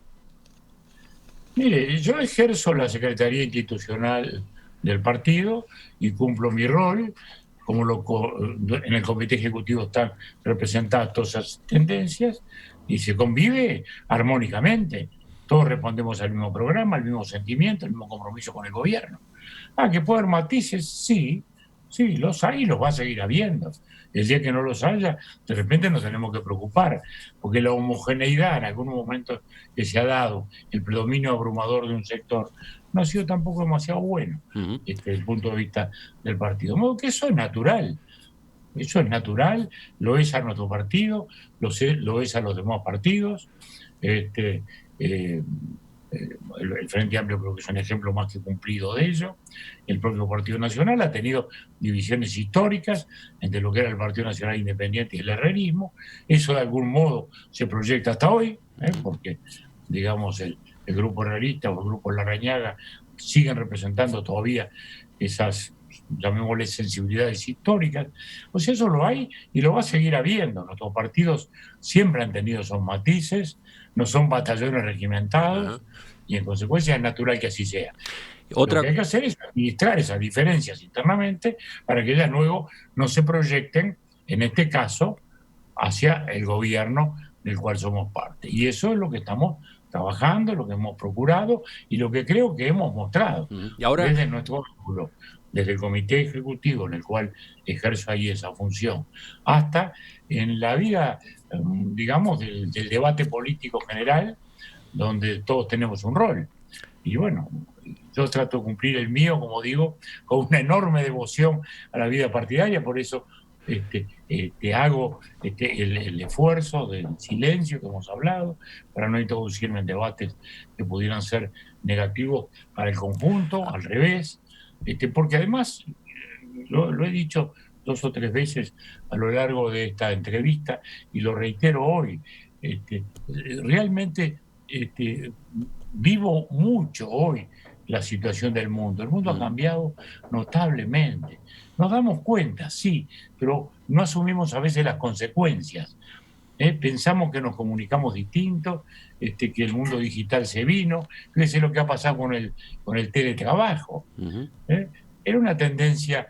Mire, yo ejerzo la Secretaría Institucional del partido y cumplo mi rol. En el Comité Ejecutivo están representadas todas esas tendencias y se convive armónicamente. Todos respondemos al mismo programa, al mismo sentimiento, al mismo compromiso con el gobierno. Que puede haber matices, sí, los hay y los va a seguir habiendo. El día que no los haya, de repente nos tenemos que preocupar, porque la homogeneidad en algunos momentos que se ha dado, el predominio abrumador de un sector, no ha sido tampoco demasiado bueno desde el punto de vista del partido. De modo que eso es natural. Eso es natural, lo es a nuestro partido, lo es a los demás partidos. El Frente Amplio creo que es un ejemplo más que cumplido de ello. El propio Partido Nacional ha tenido divisiones históricas entre lo que era el Partido Nacional Independiente y el herrerismo. Eso de algún modo se proyecta hasta hoy, porque, digamos, el grupo herrerista o el grupo Larrañaga siguen representando todavía esas, llamémosle, sensibilidades históricas. O sea, eso lo hay y lo va a seguir habiendo. Nuestros partidos siempre han tenido esos matices, no son batallones regimentados, y en consecuencia es natural que así sea. Lo que hay que hacer es administrar esas diferencias internamente para que ellas luego no se proyecten, en este caso, hacia el gobierno del cual somos parte. Y eso es lo que estamos trabajando, lo que hemos procurado y lo que creo que hemos mostrado y ahora, desde nuestro ángulo, desde el comité ejecutivo en el cual ejerzo ahí esa función, hasta en la vida, digamos, del debate político general, donde todos tenemos un rol. Y bueno, yo trato de cumplir el mío, como digo, con una enorme devoción a la vida partidaria, por eso hago el esfuerzo del silencio que hemos hablado para no introducirme en debates que pudieran ser negativos para el conjunto, al revés, porque además, lo he dicho 2 o 3 veces a lo largo de esta entrevista y lo reitero hoy, realmente vivo mucho hoy la situación del mundo. El mundo ha cambiado notablemente. Nos damos cuenta, sí, pero no asumimos a veces las consecuencias. Pensamos que nos comunicamos distinto, que el mundo digital se vino. Fíjese lo que ha pasado con el teletrabajo. Era una tendencia,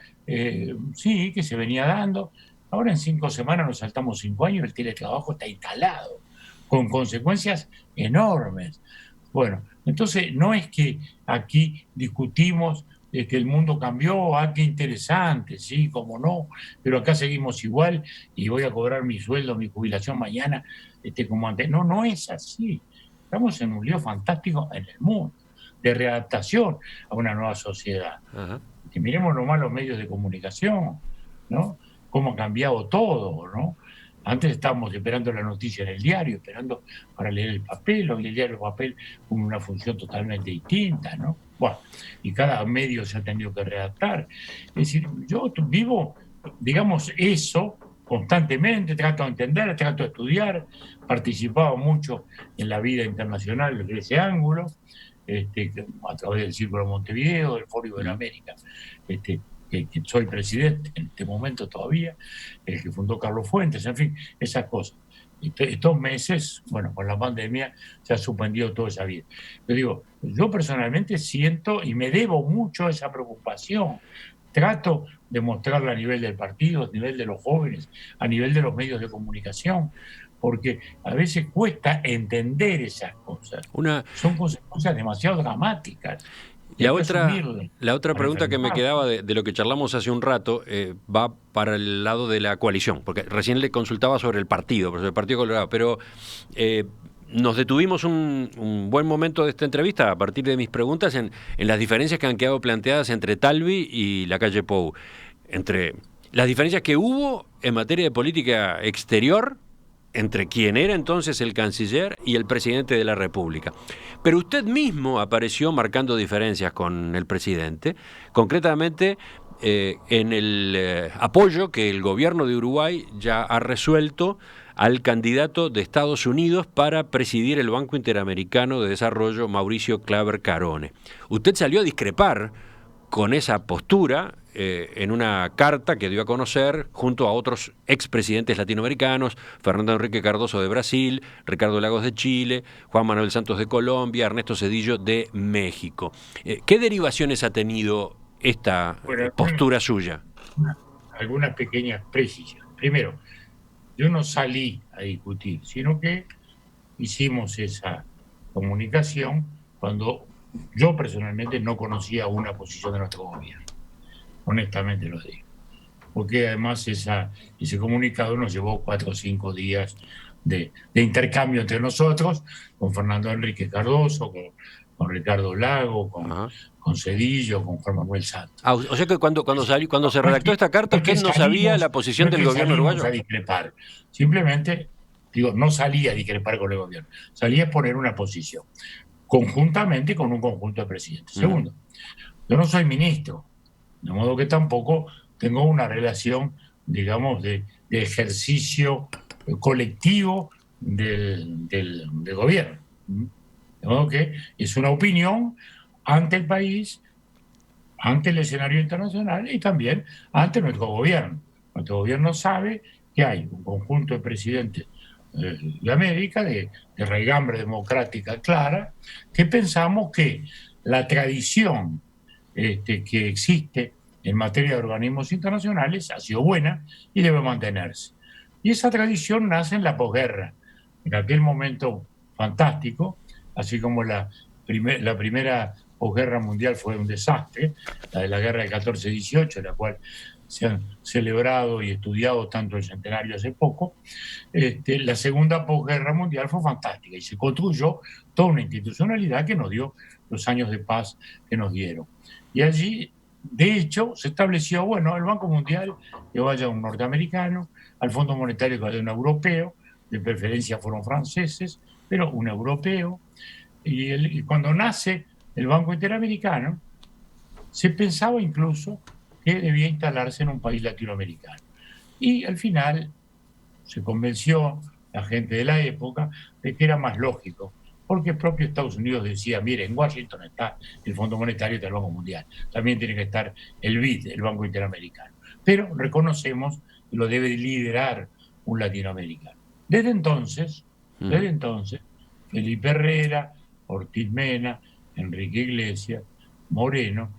sí, que se venía dando. Ahora en 5 semanas nos saltamos 5 años y el teletrabajo está instalado, con consecuencias enormes. Bueno, entonces no es que aquí discutimos que el mundo cambió, qué interesante, sí, cómo no, pero acá seguimos igual y voy a cobrar mi sueldo, mi jubilación mañana, como antes. No, no es así. Estamos en un lío fantástico en el mundo, de readaptación a una nueva sociedad. Que miremos nomás los medios de comunicación, ¿no? Cómo ha cambiado todo, ¿no? Antes estábamos esperando la noticia en el diario, esperando para leer el papel, hoy el diario el papel con una función totalmente distinta, ¿no? Bueno, y cada medio se ha tenido que redactar. Es decir, yo vivo, digamos, eso constantemente, trato de entender, trato de estudiar, participaba mucho en la vida internacional desde ese ángulo, a través del Círculo de Montevideo, del Foro Iberoamérica, que soy presidente en este momento todavía, el que fundó Carlos Fuentes, en fin, esas cosas. Estos meses, bueno, con la pandemia se ha suspendido toda esa vida. Pero digo, yo personalmente siento y me debo mucho a esa preocupación. Trato de mostrarla a nivel del partido, a nivel de los jóvenes, a nivel de los medios de comunicación, porque a veces cuesta entender esas cosas. Son consecuencias demasiado dramáticas. La otra pregunta que me quedaba de lo que charlamos hace un rato va para el lado de la coalición, porque recién le consultaba sobre el partido, sobre el Partido Colorado, pero nos detuvimos un buen momento de esta entrevista a partir de mis preguntas en las diferencias que han quedado planteadas entre Talvi y Lacalle Pou, entre las diferencias que hubo en materia de política exterior entre quien era entonces el canciller y el presidente de la República. Pero usted mismo apareció marcando diferencias con el presidente, concretamente en el apoyo que el gobierno de Uruguay ya ha resuelto al candidato de Estados Unidos para presidir el Banco Interamericano de Desarrollo, Mauricio Claver Carone. Usted salió a discrepar con esa postura en una carta que dio a conocer junto a otros expresidentes latinoamericanos, Fernando Henrique Cardoso de Brasil, Ricardo Lagos de Chile, Juan Manuel Santos de Colombia, Ernesto Zedillo de México. ¿Qué derivaciones ha tenido esta postura suya? Algunas pequeñas precisiones. Primero, yo no salí a discutir, sino que hicimos esa comunicación cuando yo personalmente no conocía una posición de nuestro gobierno. Honestamente lo digo. Porque además ese comunicado nos llevó 4 o 5 días de intercambio entre nosotros, con Fernando Enrique Cardoso, con Ricardo Lago, con Zedillo, con Juan Manuel Santos. O sea que cuando se redactó esta carta, usted no sabía la posición del gobierno uruguayo. A discrepar. Simplemente, digo, no salía a discrepar con el gobierno, salía a poner una posición, conjuntamente con un conjunto de presidentes. Segundo, yo no soy ministro, de modo que tampoco tengo una relación, digamos, de ejercicio colectivo del gobierno. De modo que es una opinión ante el país, ante el escenario internacional y también ante nuestro gobierno. Nuestro gobierno sabe que hay un conjunto de presidentes de América, de raigambre democrática clara, que pensamos que la tradición que existe en materia de organismos internacionales ha sido buena y debe mantenerse. Y esa tradición nace en la posguerra, en aquel momento fantástico, así como la primera posguerra mundial fue un desastre, la de la guerra del 14-18, en la cual se han celebrado y estudiado tanto el centenario hace poco. La segunda posguerra mundial fue fantástica y se construyó toda una institucionalidad que nos dio los años de paz que nos dieron. Y allí De hecho, se estableció, bueno, el Banco Mundial que vaya un norteamericano, al Fondo Monetario que vaya un europeo, de preferencia fueron franceses, pero un europeo. Y cuando nace el Banco Interamericano, se pensaba incluso que debía instalarse en un país latinoamericano. Y al final se convenció la gente de la época de que era más lógico, porque el propio Estados Unidos decía, mire, en Washington está el Fondo Monetario y está el Banco Mundial, también tiene que estar el BID, el Banco Interamericano. Pero reconocemos que lo debe liderar un latinoamericano. Desde entonces, Felipe Herrera, Ortiz Mena, Enrique Iglesias, Moreno,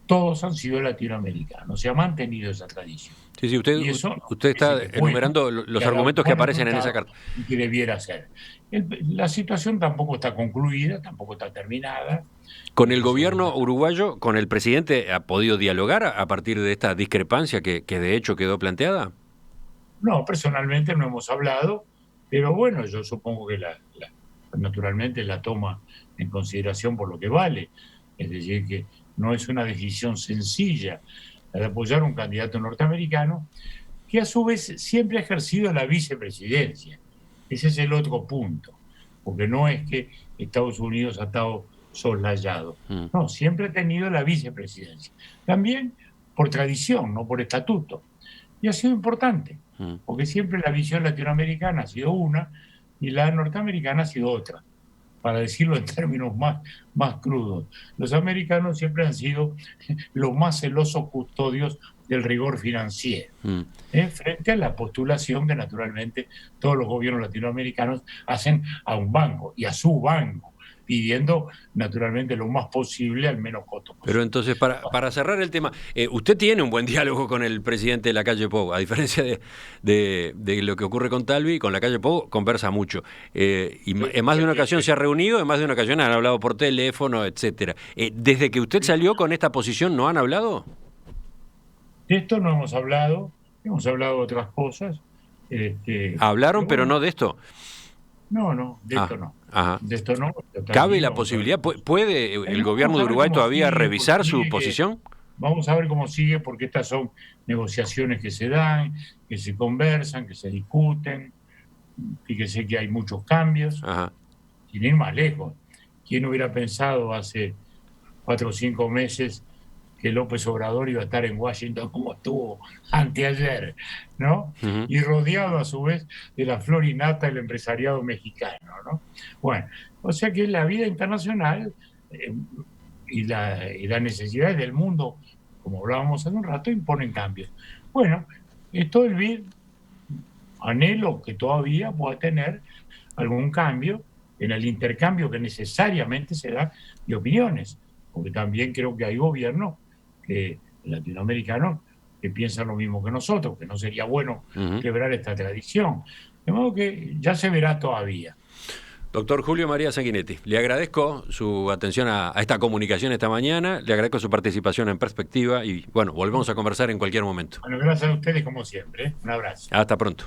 todos han sido latinoamericanos, se ha mantenido esa tradición. Sí, sí, Y eso usted está que enumerando los argumentos que aparecen en esa carta. y que debiera ser. La situación tampoco está concluida, tampoco está terminada. ¿Con el gobierno uruguayo, con el presidente, ha podido dialogar a partir de esta discrepancia que de hecho quedó planteada? No, personalmente no hemos hablado, pero bueno, yo supongo que naturalmente la toma en consideración por lo que vale. Es decir, que no es una decisión sencilla la de apoyar a un candidato norteamericano que a su vez siempre ha ejercido la vicepresidencia. Ese es el otro punto, porque no es que Estados Unidos ha estado soslayado, no, siempre ha tenido la vicepresidencia. También por tradición, no por estatuto. Y ha sido importante, porque siempre la visión latinoamericana ha sido una y la norteamericana ha sido otra, para decirlo en términos más crudos. Los americanos siempre han sido los más celosos custodios del rigor financiero, frente a la postulación que naturalmente todos los gobiernos latinoamericanos hacen a un banco y a su banco, pidiendo naturalmente lo más posible al menos costo posible. Pero entonces, para cerrar el tema, usted tiene un buen diálogo con el presidente de la calle Pou, a diferencia de lo que ocurre con Talvi, con la calle Pou conversa mucho. Y en más de una ocasión se ha reunido, en más de una ocasión han hablado por teléfono, etcétera. Desde que usted salió con esta posición, ¿no han hablado? De esto no hemos hablado de otras cosas. Hablaron, pero no de esto. No, de esto no. Ajá. De esto no. ¿Cabe la posibilidad? ¿Puede el gobierno de Uruguay todavía revisar su posición? Vamos a ver cómo sigue, porque estas son negociaciones que se dan, que se conversan, que se discuten. Fíjese que hay muchos cambios. Ajá. Sin ir más lejos. ¿Quién hubiera pensado hace 4 o 5 meses que López Obrador iba a estar en Washington como estuvo anteayer, ¿no? Y rodeado a su vez de la flor y nata del empresariado mexicano, ¿no? Bueno, o sea que la vida internacional y las necesidades del mundo, como hablábamos hace un rato, imponen cambios. Bueno, esto del BID, anhelo que todavía pueda tener algún cambio en el intercambio que necesariamente se da de opiniones, porque también creo que hay gobiernos latinoamericanos que piensan lo mismo que nosotros, que no sería bueno quebrar esta tradición. De modo que ya se verá todavía. Doctor Julio María Sanguinetti, le agradezco su atención a esta comunicación esta mañana, le agradezco su participación en Perspectiva y bueno, volvemos a conversar en cualquier momento. Bueno, gracias a ustedes como siempre. Un abrazo. Hasta pronto.